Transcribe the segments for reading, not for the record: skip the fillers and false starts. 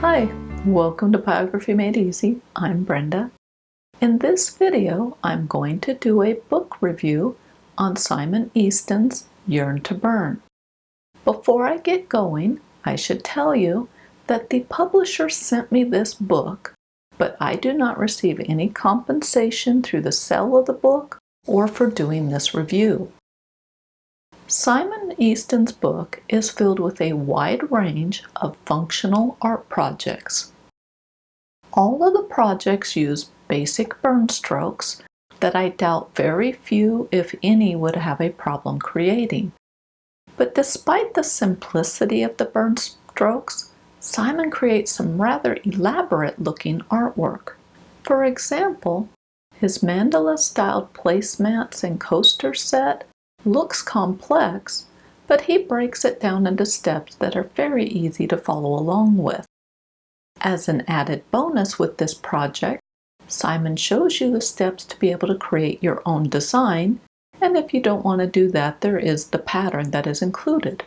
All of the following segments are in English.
Hi, welcome to Pyrography Made Easy. I'm Brenda. In this video, I'm going to do a book review on Simon Easton's Yearn to Burn. Before I get going, I should tell you that the publisher sent me this book, but I do not receive any compensation through the sale of the book or for doing this review. Simon Easton's book is filled with a wide range of functional art projects. All of the projects use basic burn strokes that I doubt very few, if any, would have a problem creating. But despite the simplicity of the burn strokes, Simon creates some rather elaborate-looking artwork. For example, his mandala-styled placemats and coaster set looks complex, but he breaks it down into steps that are very easy to follow along with. As an added bonus with this project, Simon shows you the steps to be able to create your own design, and if you don't want to do that, there is the pattern that is included.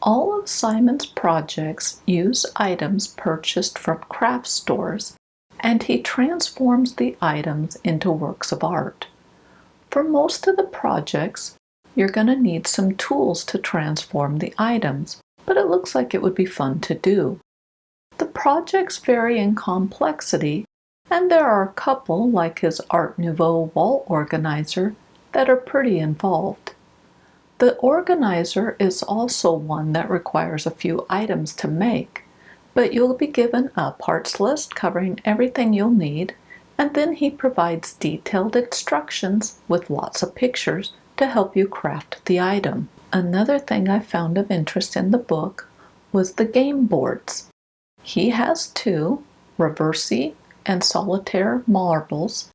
All of Simon's projects use items purchased from craft stores, and he transforms the items into works of art. For most of the projects, you're going to need some tools to transform the items, but it looks like it would be fun to do. The projects vary in complexity, and there are a couple, like his Art Nouveau wall organizer, that are pretty involved. The organizer is also one that requires a few items to make, but you'll be given a parts list covering everything you'll need, and then he provides detailed instructions with lots of pictures to help you craft the item. Another thing I found of interest in the book was the game boards. He has two, Reversi and Solitaire marbles.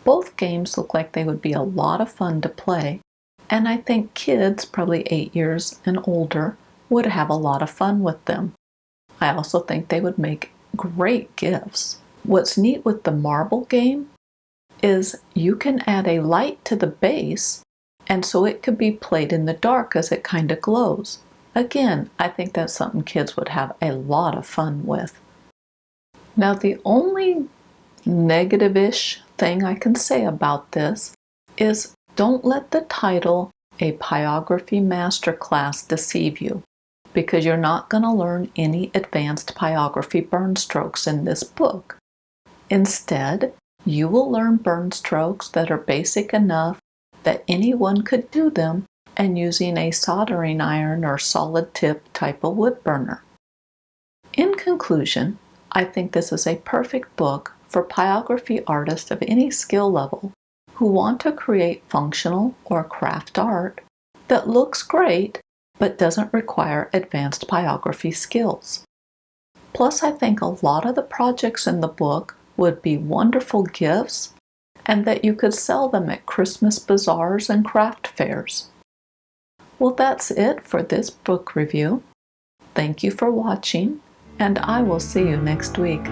Both games look like they would be a lot of fun to play, and I think kids, probably 8 years and older, would have a lot of fun with them. I also think they would make great gifts. What's neat with the marble game is you can add a light to the base, and so it could be played in the dark as it kind of glows. Again, I think that's something kids would have a lot of fun with. Now, the only negative-ish thing I can say about this is don't let the title, A Pyrography Masterclass, deceive you, because you're not going to learn any advanced pyrography burn strokes in this book. Instead, you will learn burn strokes that are basic enough that anyone could do them, and using a soldering iron or solid tip type of wood burner. In conclusion, I think this is a perfect book for pyrography artists of any skill level who want to create functional or craft art that looks great but doesn't require advanced pyrography skills. Plus, I think a lot of the projects in the book would be wonderful gifts, and that you could sell them at Christmas bazaars and craft fairs. Well, that's it for this book review. Thank you for watching, and I will see you next week.